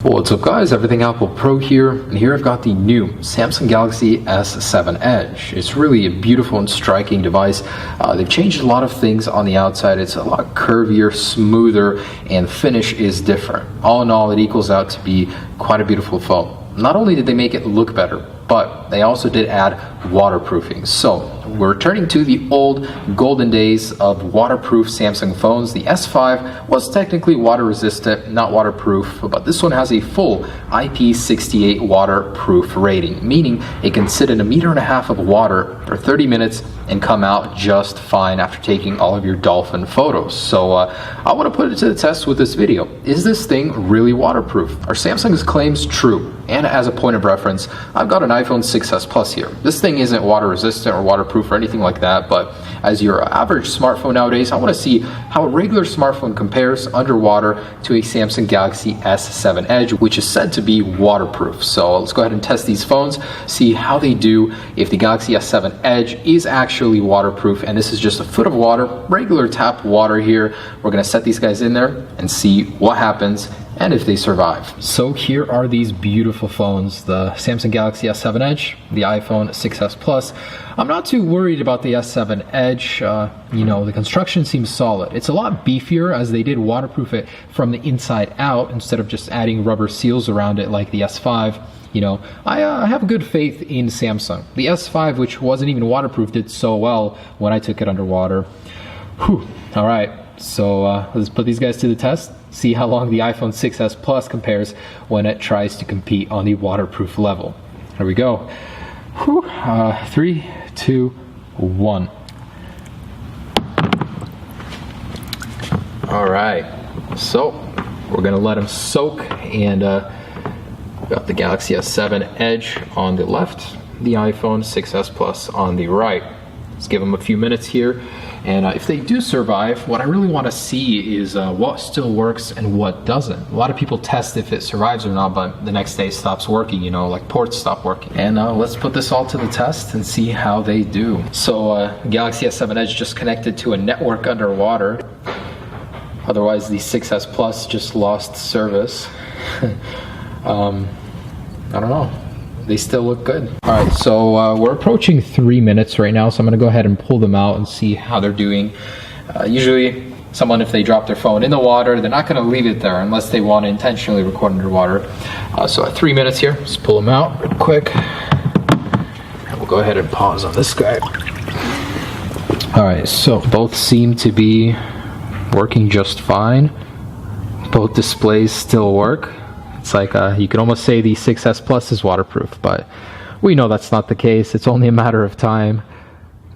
What's up guys, Everything Apple Pro here, and here I've got the new Samsung Galaxy S7 Edge. It's really a beautiful and striking device. They've changed a lot of things on the outside. It's a lot curvier, smoother, and finish is different. All in all, it equals out to be quite a beautiful phone. Not only did they make it look better, but they also did add waterproofing. So we're returning to the old golden days of waterproof Samsung phones. The S5 was technically water resistant, not waterproof, but this one has a full IP68 waterproof rating, meaning it can sit in 1.5 meters of water for 30 minutes and come out just fine after taking all of your dolphin photos. So I want to put it to the test with this video. Is this thing really waterproof? Are Samsung's claims true? And as a point of reference, I've got an iPhone 6s Plus here. This thing isn't water resistant or waterproof or anything like that, but as your average smartphone nowadays, I want to see how a regular smartphone compares underwater to a Samsung Galaxy S7 Edge, which is said to be waterproof. So let's go ahead and test these phones, see how they do if the Galaxy S7 Edge is actually waterproof. And this is just a foot of water, regular tap water here. We're going to set these guys in there and see what happens and if they survive. So here are these beautiful phones, the Samsung Galaxy S7 Edge, the iPhone 6s Plus. I'm not too worried about the S7 Edge. You know, the construction seems solid. It's a lot beefier as they did waterproof it from the inside out instead of just adding rubber seals around it like the S5. You know, I have good faith in Samsung. The S5, which wasn't even waterproof, did so well when I took it underwater. Whew. All right, so let's put these guys to the test. See how long the iPhone 6s Plus compares when it tries to compete on the waterproof level. Here we go. Whew. 3, 2, 1. All right, so we're gonna let them soak, and got the Galaxy S7 Edge on the left, the iPhone 6s Plus on the right. Let's give them a few minutes here. And if they do survive, what I really want to see is what still works and what doesn't. A lot of people test if it survives or not, but the next day it stops working, you know, like ports stop working. And let's put this all to the test and see how they do. So Galaxy S7 Edge just connected to a network underwater. Otherwise, the 6s Plus just lost service. I don't know. They still look good. All right, so we're approaching 3 minutes right now, so I'm gonna go ahead and pull them out and see how they're doing. Usually, someone, if they drop their phone in the water, they're not gonna leave it there unless they want to intentionally record underwater. So at 3 minutes here, let's pull them out real quick. And we'll go ahead and pause on this guy. All right, so both seem to be working just fine. Both displays still work. It's like you could almost say the 6s Plus is waterproof, but we know that's not the case. It's only a matter of time.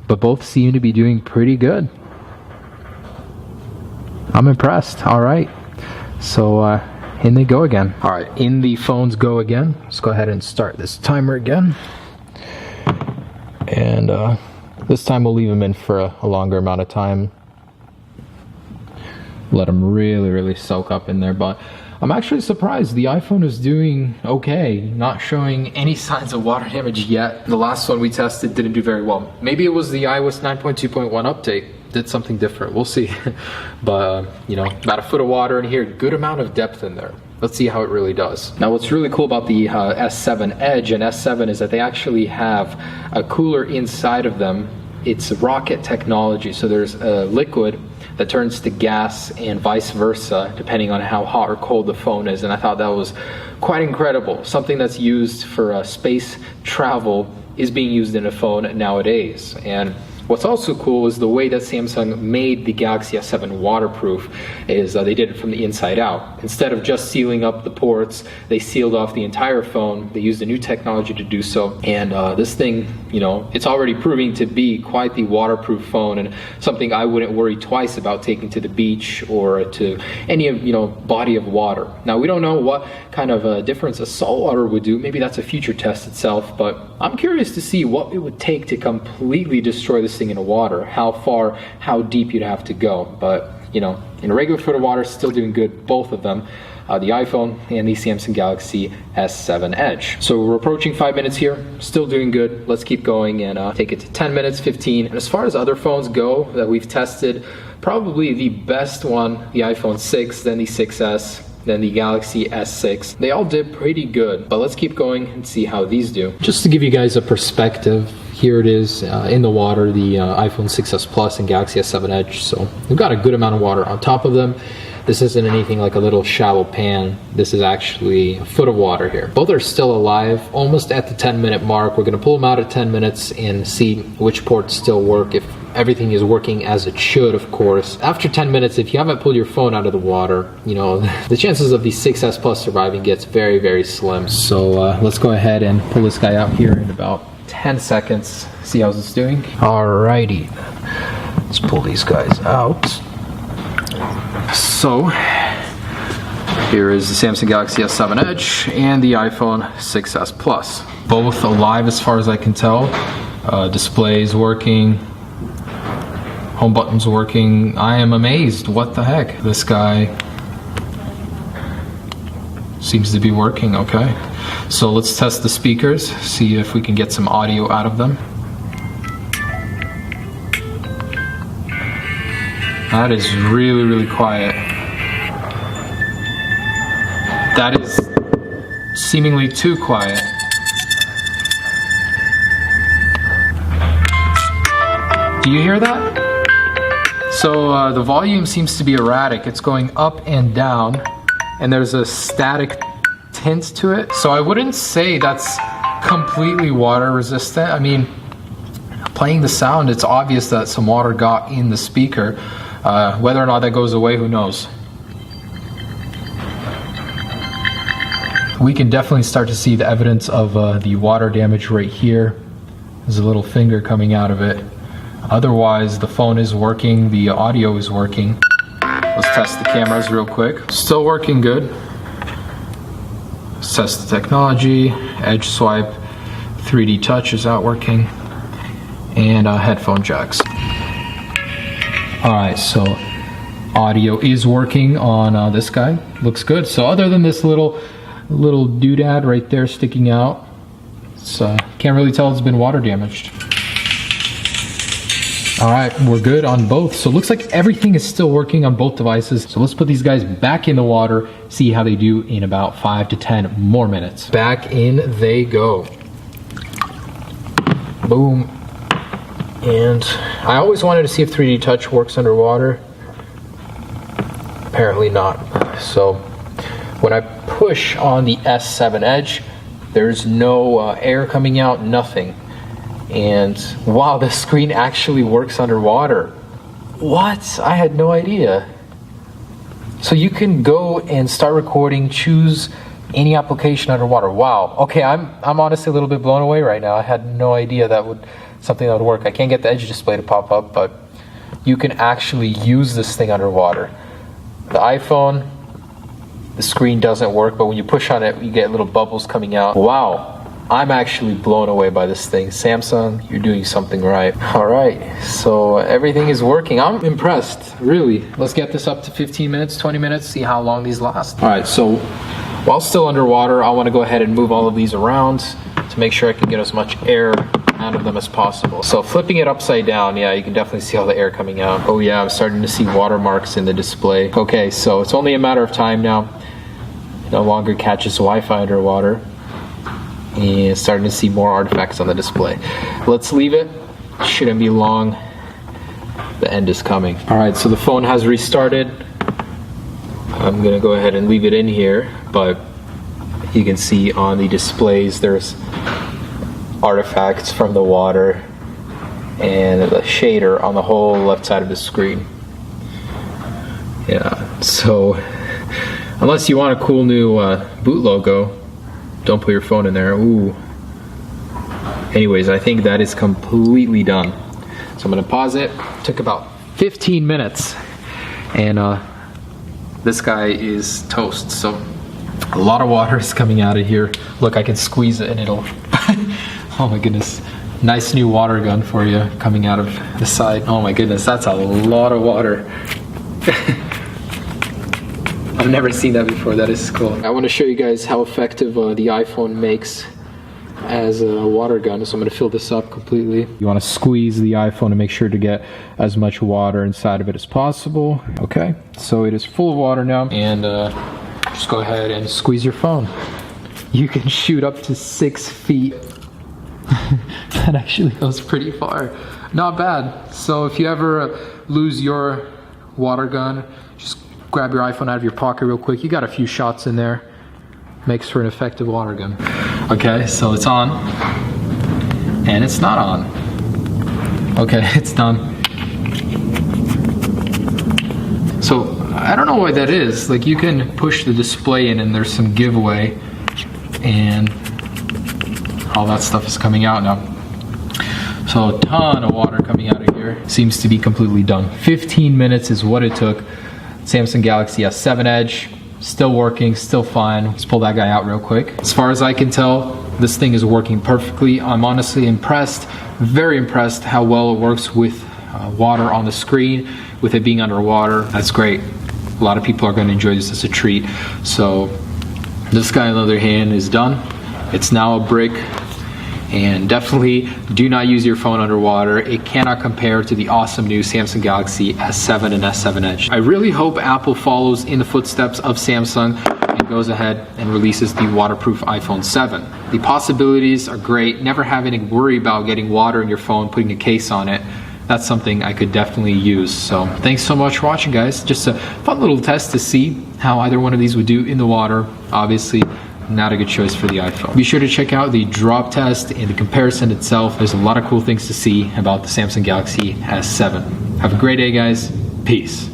But both seem to be doing pretty good. I'm impressed. All right. So in they go again. All right, in the phones go again. Let's go ahead and start this timer again. And this time we'll leave them in for a longer amount of time. Let them really soak up in there. But I'm actually surprised. The iPhone is doing okay, not showing any signs of water damage yet. The last one we tested didn't do very well. Maybe it was the iOS 9.2.1 update did something different. We'll see. But you know, about a foot of water in here, good amount of depth in there. Let's see how it really does. Now, what's really cool about the S7 Edge and S7 is that they actually have a cooler inside of them. It's rocket technology, so there's a liquid that turns to gas and vice versa, depending on how hot or cold the phone is. And I thought that was quite incredible. Something that's used for space travel is being used in a phone nowadays. And what's also cool is the way that Samsung made the Galaxy S7 waterproof is they did it from the inside out. Instead of just sealing up the ports, they sealed off the entire phone. They used a new technology to do so. And this thing, you know, it's already proving to be quite the waterproof phone, and something I wouldn't worry twice about taking to the beach or to any, you know, body of water. Now, we don't know what kind of difference a saltwater would do. Maybe that's a future test itself, but I'm curious to see what it would take to completely destroy this thing in the water, how far, how deep you'd have to go. But you know, in a regular foot of water, still doing good, both of them, the iPhone and the Samsung Galaxy S7 Edge. So we're approaching 5 minutes here, still doing good. Let's keep going and take it to 10 minutes, 15. And as far as other phones go that we've tested, probably the best one, the iPhone 6, then the 6S, then the Galaxy S6. They all did pretty good, but let's keep going and see how these do. Just to give you guys a perspective, here it is in the water, the iPhone 6s Plus and Galaxy S7 Edge. So we've got a good amount of water on top of them. This isn't anything like a little shallow pan. This is actually a foot of water here. Both are still alive, almost at the 10-minute mark. We're gonna pull them out at 10 minutes and see which ports still work, if everything is working as it should, of course. After 10 minutes, if you haven't pulled your phone out of the water, you know, the chances of the 6s Plus surviving gets very, very slim. So let's go ahead and pull this guy out here in about 10 seconds. See how it's doing? Alrighty, let's pull these guys out. So here is the Samsung Galaxy S7 Edge and the iPhone 6s Plus. Both alive as far as I can tell. Display is working. Home button's working. I am amazed. What the heck? This guy seems to be working okay. So let's test the speakers, see if we can get some audio out of them. That is really, really quiet. That is seemingly too quiet. Do you hear that? So the volume seems to be erratic. It's going up and down, and there's a static tint to it. So I wouldn't say that's completely water resistant. I mean, playing the sound, it's obvious that some water got in the speaker. Whether or not that goes away, who knows? We can definitely start to see the evidence of the water damage right here. There's a little finger coming out of it. Otherwise, the phone is working, the audio is working. Let's test the cameras real quick. Still working good. Let's test the technology. Edge swipe, 3D touch is out working, and headphone jacks. Alright, so audio is working on this guy. Looks good. So other than this little doodad right there sticking out, can't really tell it's been water damaged. Alright, we're good on both. So it looks like everything is still working on both devices. So let's put these guys back in the water, see how they do in about 5 to 10 more minutes. Back in they go. Boom. And I always wanted to see if 3D touch works underwater. Apparently not. So when I push on the S7 Edge, there's no air coming out, nothing. And wow, the screen actually works underwater. What? I had no idea. So you can go and start recording, choose any application underwater. Wow. Okay, I'm honestly a little bit blown away right now. I had no idea that would something that would work. I can't get the Edge display to pop up, but you can actually use this thing underwater. The iPhone, the screen doesn't work, but when you push on it, you get little bubbles coming out. Wow, I'm actually blown away by this thing. Samsung, you're doing something right. All right, so everything is working. I'm impressed, really. Let's get this up to 15 minutes, 20 minutes, see how long these last. All right, so while still underwater, I want to go ahead and move all of these around to make sure I can get as much air out of them as possible. So flipping it upside down, yeah, you can definitely see all the air coming out. Oh yeah, I'm starting to see watermarks in the display. Okay, so it's only a matter of time now. It no longer catches Wi-Fi underwater. And starting to see more artifacts on the display. Let's leave it. Shouldn't be long. The end is coming. All right, so the phone has restarted. I'm gonna go ahead and leave it in here, but you can see on the displays there's artifacts from the water and the shader on the whole left side of the screen. Yeah, so unless you want a cool new boot logo, don't put your phone in there. Ooh. Anyways, I think that is completely done. So I'm gonna pause it. Took about 15 minutes, and this guy is toast. So a lot of water is coming out of here. Look, I can squeeze it and it'll oh my goodness. Nice new water gun for you coming out of the side. Oh my goodness, that's a lot of water. I've never seen that before. That is cool. I want to show you guys how effective the iPhone makes as a water gun. So I'm going to fill this up completely. You want to squeeze the iPhone to make sure to get as much water inside of it as possible. Okay, so it is full of water now, and just go ahead and squeeze your phone. You can shoot up to 6 feet. That actually goes pretty far. Not bad. So if you ever lose your water gun, just grab your iPhone out of your pocket real quick. You got a few shots in there. Makes for an effective water gun. Okay, so it's on. And it's not on. Okay, it's done. So I don't know why that is. Like, you can push the display in and there's some giveaway and all that stuff is coming out now. So a ton of water coming out of here. Seems to be completely done. 15 minutes is what it took. Samsung Galaxy S7 Edge, still working, still fine. Let's pull that guy out real quick. As far as I can tell, this thing is working perfectly. I'm honestly impressed, very impressed how well it works with water on the screen, with it being underwater. That's great. A lot of people are going to enjoy this as a treat. So this guy, on the other hand, is done. It's now a brick. And definitely do not use your phone underwater. It cannot compare to the awesome new Samsung Galaxy S7 and S7 Edge. I really hope Apple follows in the footsteps of Samsung and goes ahead and releases the waterproof iPhone 7. The possibilities are great. Never having to worry about getting water in your phone, putting a case on it. That's something I could definitely use. So thanks so much for watching, guys. Just a fun little test to see how either one of these would do in the water. Obviously, not a good choice for the iPhone. Be sure to check out the drop test and the comparison itself. There's a lot of cool things to see about the Samsung Galaxy S7. Have a great day, guys. Peace.